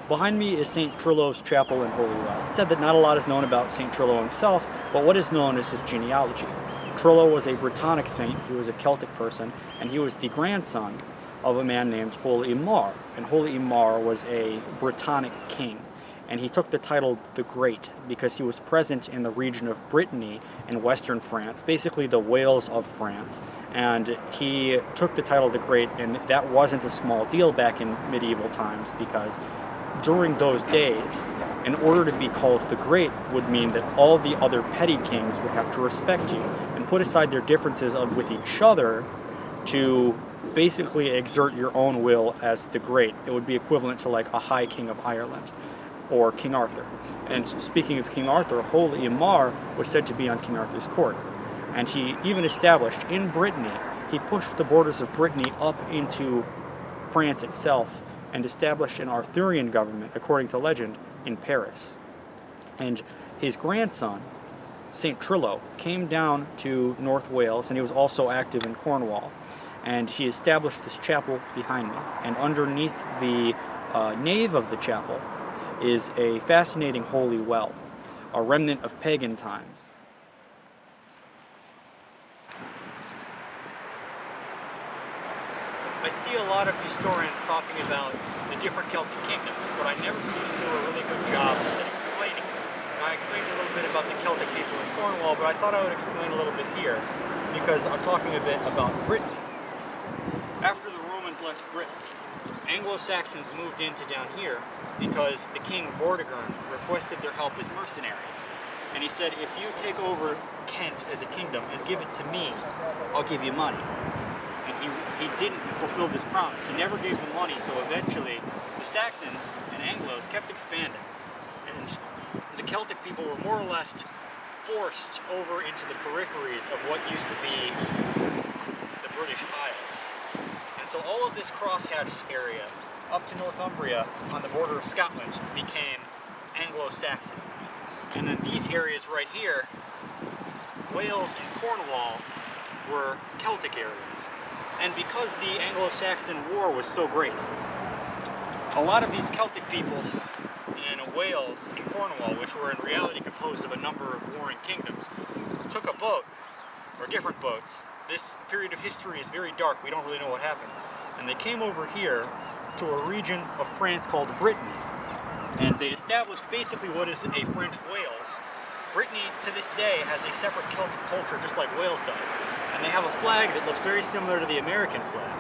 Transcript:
Behind me is St. Trillo's chapel in Holywell. It said that not a lot is known about St. Trillo himself, but what is known is his genealogy. Trillo was a Brittonic saint, he was a Celtic person, and he was the grandson of a man named Holy Imar. And Holy Imar was a Brittonic king. And he took the title the Great because he was present in the region of Brittany in western France, basically the Wales of France. And he took the title the Great, and that wasn't a small deal back in medieval times, because during those days, in order to be called the Great would mean that all the other petty kings would have to respect you and put aside their differences with each other to basically exert your own will as the Great. It would be equivalent to like a High King of Ireland or King Arthur. And speaking of King Arthur, Holy Imar was said to be on King Arthur's court. And he even established in Brittany, he pushed the borders of Brittany up into France itself and established an Arthurian government, according to legend, in Paris. And his grandson, St. Trillo, came down to North Wales, and he was also active in Cornwall. And he established this chapel behind me. And underneath the nave of the chapel is a fascinating holy well, a remnant of pagan times. I see a lot of historians talking about the different Celtic kingdoms, but I never see them do a really good job at explaining it. Now, I explained a little bit about the Celtic people in Cornwall, but I thought I would explain a little bit here, because I'm talking a bit about Britain. After the Romans left Britain, Anglo-Saxons moved into down here because the king Vortigern requested their help as mercenaries. And he said, if you take over Kent as a kingdom and give it to me, I'll give you money. And he didn't fulfill this promise. He never gave them money, so eventually the Saxons and Anglos kept expanding. And the Celtic people were more or less forced over into the peripheries of what used to be the British Isles. And so all of this crosshatched area up to Northumbria on the border of Scotland became Anglo-Saxon. And then these areas right here, Wales and Cornwall, were Celtic areas. And because the Anglo-Saxon War was so great, a lot of these Celtic people in Wales and Cornwall, which were in reality composed of a number of warring kingdoms, took a boat, or different boats. This period of history is very dark, we don't really know what happened. And they came over here to a region of France called Brittany. And they established basically what is a French Wales. Brittany, to this day, has a separate Celtic culture, just like Wales does. And they have a flag that looks very similar to the American flag.